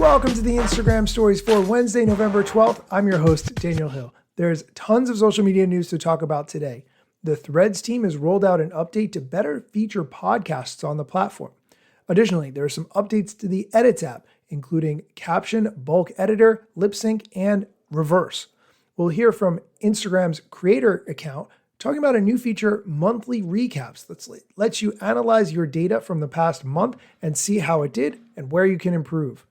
Welcome to the Instagram Stories for Wednesday, November 12th. I'm your host, Daniel Hill. There's tons of social media news to talk about today. The Threads team has rolled out an update to better feature podcasts on the platform. Additionally, there are some updates to the Edits app, including caption, bulk editor, lip sync, and reverse. We'll hear from Instagram's creator account talking about a new feature, monthly recaps, that lets you analyze your data from the past month and see how it did and where you can improve.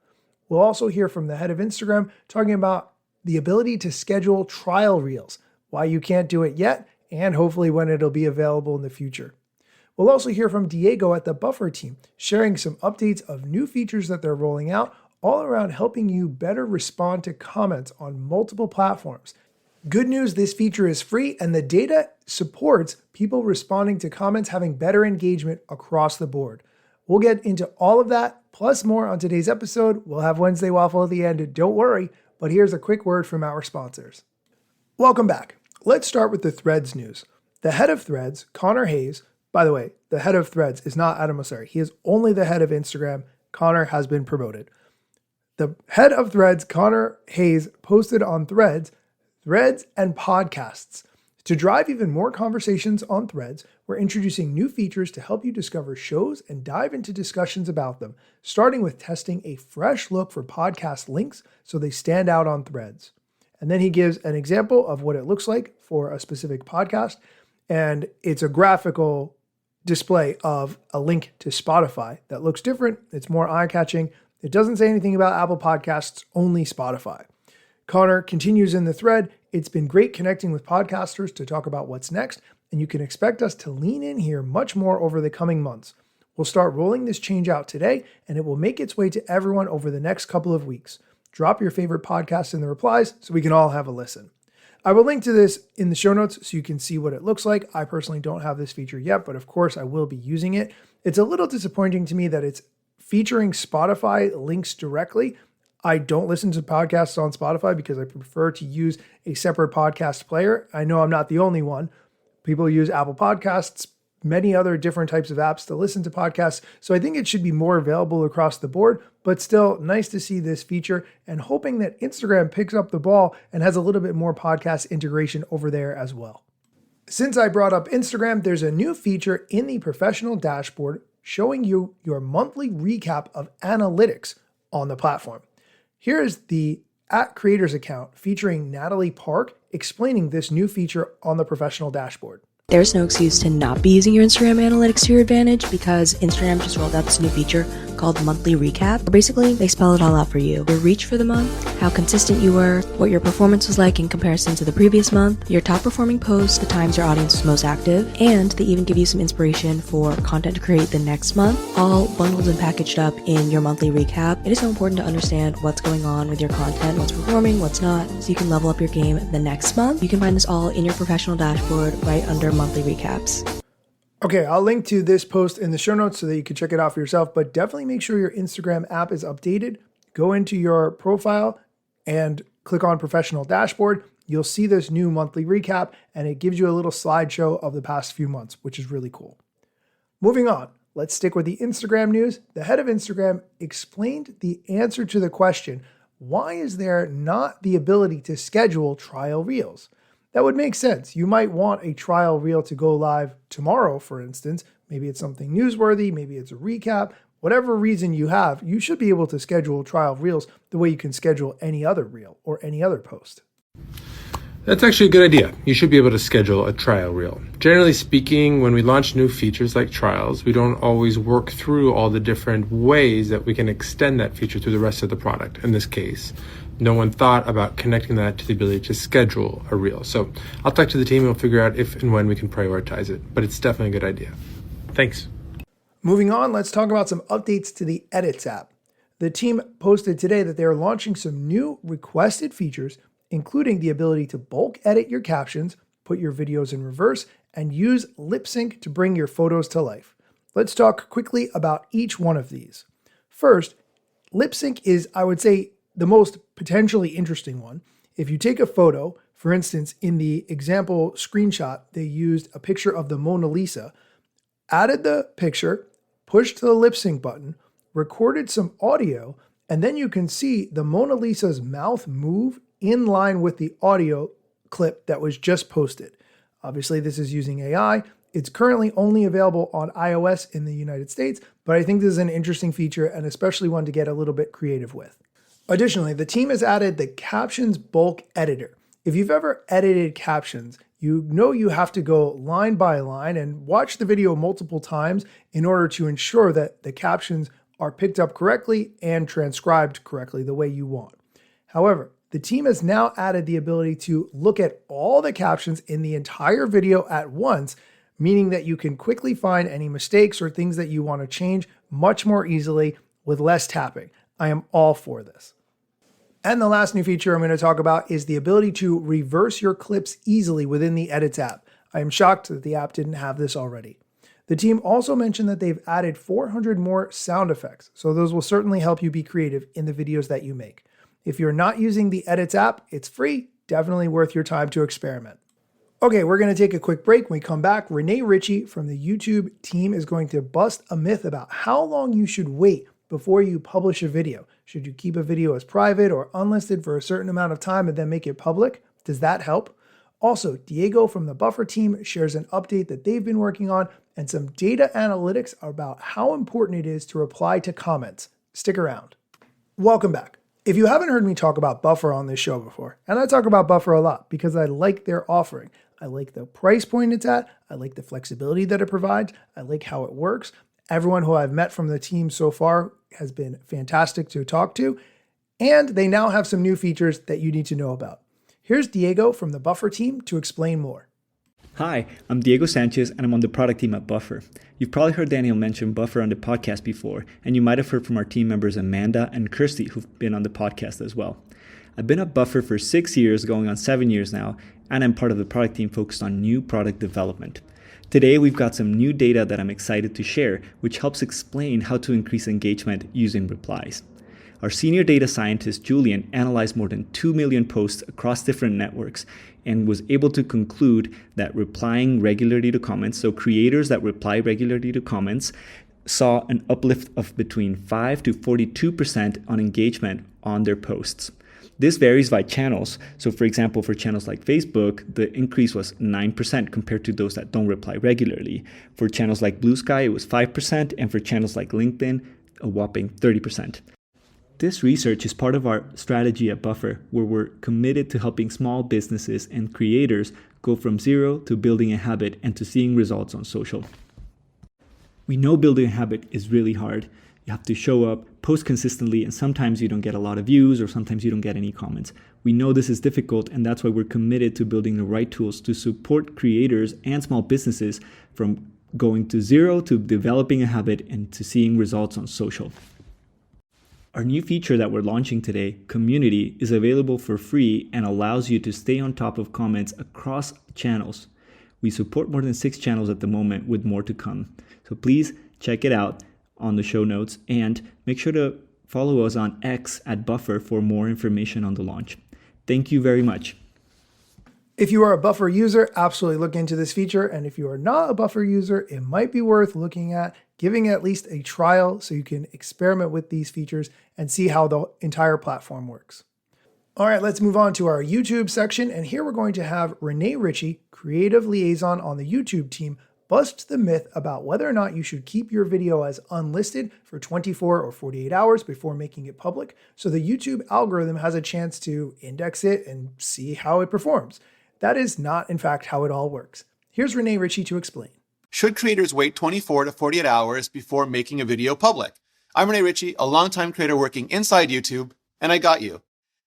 We'll also hear from the head of Instagram talking about the ability to schedule trial reels, why you can't do it yet, and hopefully when it'll be available in the future. We'll also hear from Diego at the Buffer team, sharing some updates of new features that they're rolling out, all around helping you better respond to comments on multiple platforms. Good news, this feature is free and the data supports people responding to comments having better engagement across the board. We'll get into all of that, plus more on today's episode. We'll have Wednesday Waffle at the end, don't worry, but here's a quick word from our sponsors. Welcome back. Let's start with the Threads news. The head of Threads, Connor Hayes, by the way, the head of Threads is not Adam Mosseri. He is only the head of Instagram. Connor has been promoted. The head of Threads, Connor Hayes, posted on Threads and podcasts. To drive even more conversations on Threads, we're introducing new features to help you discover shows and dive into discussions about them, starting with testing a fresh look for podcast links so they stand out on Threads. And then he gives an example of what it looks like for a specific podcast, and it's a graphical display of a link to Spotify that looks different. It's more eye-catching. It doesn't say anything about Apple Podcasts, only Spotify. Connor continues in the thread. It's been great connecting with podcasters to talk about what's next, and you can expect us to lean in here much more over the coming months. We'll start rolling this change out today, and it will make its way to everyone over the next couple of weeks. Drop your favorite podcast in the replies so we can all have a listen. I will link to this in the show notes so you can see what it looks like. I personally don't have this feature yet, but of course I will be using it. It's a little disappointing to me that it's featuring Spotify links directly. I don't listen to podcasts on Spotify because I prefer to use a separate podcast player. I know I'm not the only one. People use Apple Podcasts, many other different types of apps to listen to podcasts. So I think it should be more available across the board, but still nice to see this feature and hoping that Instagram picks up the ball and has a little bit more podcast integration over there as well. Since I brought up Instagram, there's a new feature in the professional dashboard showing you your monthly recap of analytics on the platform. Here is the @creators account featuring Natalie Park explaining this new feature on the professional dashboard. There's no excuse to not be using your Instagram analytics to your advantage because Instagram just rolled out this new feature called Monthly Recap. Basically, they spell it all out for you. Your reach for the month, how consistent you were, what your performance was like in comparison to the previous month, your top performing posts, the times your audience was most active, and they even give you some inspiration for content to create the next month, all bundled and packaged up in your monthly recap. It is so important to understand what's going on with your content, what's performing, what's not, so you can level up your game the next month. You can find this all in your professional dashboard right under monthly recaps. Okay, I'll link to this post in the show notes so that you can check it out for yourself, but definitely make sure your Instagram app is updated. Go into your profile and click on professional dashboard. You'll see this new monthly recap and it gives you a little slideshow of the past few months, which is really cool. Moving on, let's stick with the Instagram news. The head of Instagram explained the answer to the question, why is there not the ability to schedule trial reels? That would make sense. You might want a trial reel to go live tomorrow, for instance. Maybe it's something newsworthy, maybe it's a recap. Whatever reason you have, you should be able to schedule trial reels the way you can schedule any other reel or any other post. That's actually a good idea. You should be able to schedule a trial reel. Generally speaking, when we launch new features like trials, we don't always work through all the different ways that we can extend that feature to the rest of the product. In this case, no one thought about connecting that to the ability to schedule a reel. So I'll talk to the team and we'll figure out if and when we can prioritize it, but it's definitely a good idea. Thanks. Moving on, let's talk about some updates to the Edits app. The team posted today that they are launching some new requested features, including the ability to bulk edit your captions, put your videos in reverse, and use lip sync to bring your photos to life. Let's talk quickly about each one of these. First, lip sync is, I would say, the most potentially interesting one. If you take a photo, for instance, in the example screenshot, they used a picture of the Mona Lisa, added the picture, pushed the lip sync button, recorded some audio, And then you can see the Mona Lisa's mouth move in line with the audio clip that was just posted. Obviously, this is using AI. It's currently only available on iOS in the United States, but I think this is an interesting feature and especially one to get a little bit creative with. Additionally, the team has added the Captions Bulk Editor. If you've ever edited captions, you know you have to go line by line and watch the video multiple times in order to ensure that the captions are picked up correctly and transcribed correctly the way you want. However, the team has now added the ability to look at all the captions in the entire video at once, meaning that you can quickly find any mistakes or things that you want to change much more easily with less tapping. I am all for this. And the last new feature I'm going to talk about is the ability to reverse your clips easily within the Edits app. I am shocked that the app didn't have this already. The team also mentioned that they've added 400 more sound effects, so those will certainly help you be creative in the videos that you make. If you're not using the Edits app, it's free, definitely worth your time to experiment. Okay, we're going to take a quick break. When we come back, Renee Ritchie from the YouTube team is going to bust a myth about how long you should wait before you publish a video. Should you keep a video as private or unlisted for a certain amount of time and then make it public? Does that help? Also, Diego from the Buffer team shares an update that they've been working on and some data analytics about how important it is to reply to comments. Stick around. Welcome back. If you haven't heard me talk about Buffer on this show before, and I talk about Buffer a lot because I like their offering. I like the price point it's at. I like the flexibility that it provides. I like how it works. Everyone who I've met from the team so far has been fantastic to talk to, and they now have some new features that you need to know about. Here's Diego from the Buffer team to explain more. Hi, I'm Diego Sanchez and I'm on the product team at Buffer. You've probably heard Daniel mention Buffer on the podcast before, and you might have heard from our team members Amanda and Kirsty who've been on the podcast as well. I've been at Buffer for 6 years, going on 7 years now, and I'm part of the product team focused on new product development. Today, we've got some new data that I'm excited to share, which helps explain how to increase engagement using replies. Our senior data scientist, Julian, analyzed more than 2 million posts across different networks and was able to conclude that replying regularly to comments, so creators that reply regularly to comments, saw an uplift of between 5 to 42% on engagement on their posts. This varies by channels. So for example, for channels like Facebook, the increase was 9% compared to those that don't reply regularly. For channels like Blue Sky, it was 5%, and for channels like LinkedIn, a whopping 30%. This research is part of our strategy at Buffer, where we're committed to helping small businesses and creators go from zero to building a habit and to seeing results on social. We know building a habit is really hard. You have to show up, post consistently, and sometimes you don't get a lot of views or sometimes you don't get any comments. We know this is difficult, and that's why we're committed to building the right tools to support creators and small businesses from going to zero to developing a habit and to seeing results on social. Our new feature that we're launching today, Community, is available for free and allows you to stay on top of comments across channels. We support more than 6 channels at the moment, with more to come. So please check it out on the show notes, and make sure to follow us on X at Buffer for more information on the launch. Thank you very much. If you are a Buffer user, absolutely look into this feature. And if you are not a Buffer user, it might be worth looking at giving at least a trial so you can experiment with these features and see how the entire platform works. All right, let's move on to our YouTube section. And here we're going to have Renee Ritchie, creative liaison on the YouTube team, bust the myth about whether or not you should keep your video as unlisted for 24 or 48 hours before making it public, so the YouTube algorithm has a chance to index it and see how it performs. That is not, in fact, how it all works. Here's Renee Ritchie to explain. Should creators wait 24 to 48 hours before making a video public? I'm Renee Ritchie, a longtime creator working inside YouTube, and I got you.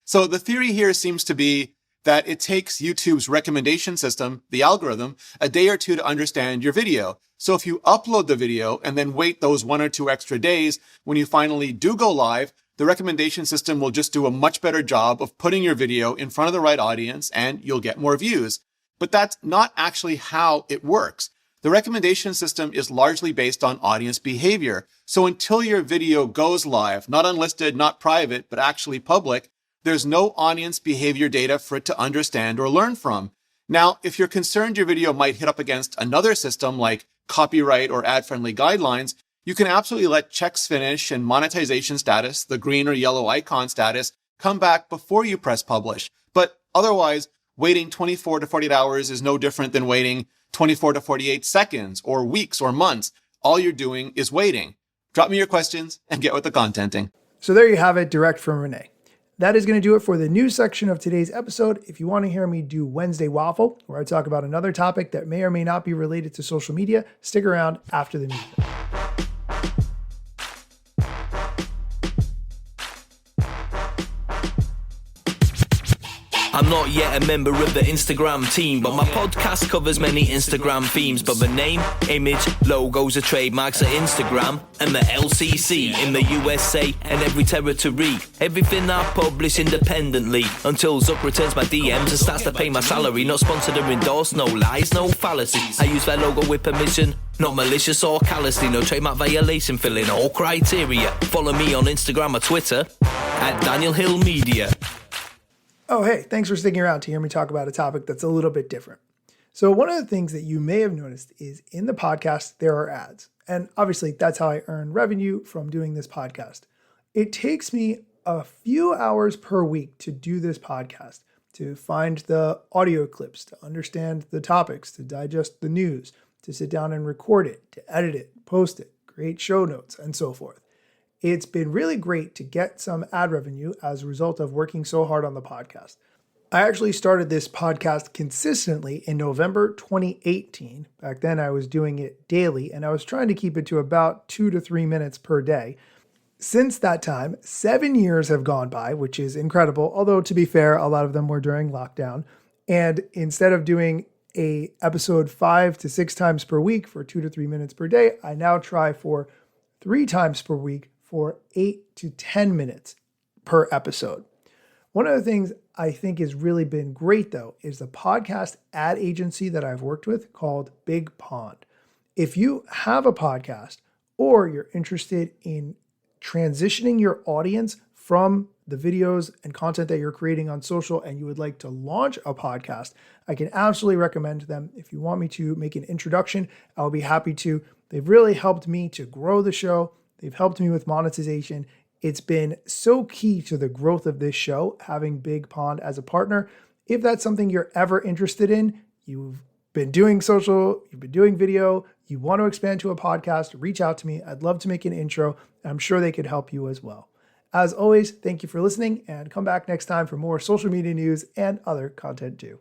So the theory here seems to be that it takes YouTube's recommendation system, the algorithm, a day or two to understand your video. So if you upload the video and then wait those 1 or 2 extra days, when you finally do go live, the recommendation system will just do a much better job of putting your video in front of the right audience and you'll get more views. But that's not actually how it works. The recommendation system is largely based on audience behavior. So until your video goes live, not unlisted, not private, but actually public, there's no audience behavior data for it to understand or learn from. Now, if you're concerned your video might hit up against another system like copyright or ad-friendly guidelines, you can absolutely let checks finish and monetization status, the green or yellow icon status, come back before you press publish. But otherwise, waiting 24 to 48 hours is no different than waiting 24 to 48 seconds or weeks or months. All you're doing is waiting. Drop me your questions and get with the contenting. So there you have it, direct from Renee. That is going to do it for the news section of today's episode. If you want to hear me do Wednesday Waffle, where I talk about another topic that may or may not be related to social media, stick around after the music. I'm not yet a member of the Instagram team, but my podcast covers many Instagram themes. But the name, image, logos are trademarks of Instagram and the LCC in the USA and every territory. Everything I publish independently until Zuck returns my DMs and starts to pay my salary. Not sponsored or endorsed, no lies, no fallacies. I use their logo with permission, not malicious or callously. No trademark violation, filling all criteria. Follow me on Instagram or Twitter at Daniel Hill Media. Oh, hey, thanks for sticking around to hear me talk about a topic that's a little bit different. So one of the things that you may have noticed is in the podcast, there are ads. And obviously that's how I earn revenue from doing this podcast. It takes me a few hours per week to do this podcast, to find the audio clips, to understand the topics, to digest the news, to sit down and record it, to edit it, post it, create show notes, and so forth. It's been really great to get some ad revenue as a result of working so hard on the podcast. I actually started this podcast consistently in November 2018. Back then I was doing it daily and I was trying to keep it to about 2 to 3 minutes per day. Since that time, 7 years have gone by, which is incredible. Although to be fair, a lot of them were during lockdown. And instead of doing a episode 5 to 6 times per week for 2 to 3 minutes per day, I now try for 3 times per week for 8 to 10 minutes per episode. One of the things I think has really been great though is the podcast ad agency that I've worked with called Big Pond. If you have a podcast or you're interested in transitioning your audience from the videos and content that you're creating on social and you would like to launch a podcast, I can absolutely recommend them. If you want me to make an introduction, I'll be happy to. They've really helped me to grow the show. They've helped me with monetization. It's been so key to the growth of this show, having Big Pond as a partner. If that's something you're ever interested in, you've been doing social, you've been doing video, you want to expand to a podcast, reach out to me. I'd love to make an intro. I'm sure they could help you as well. As always, thank you for listening and come back next time for more social media news and other content too.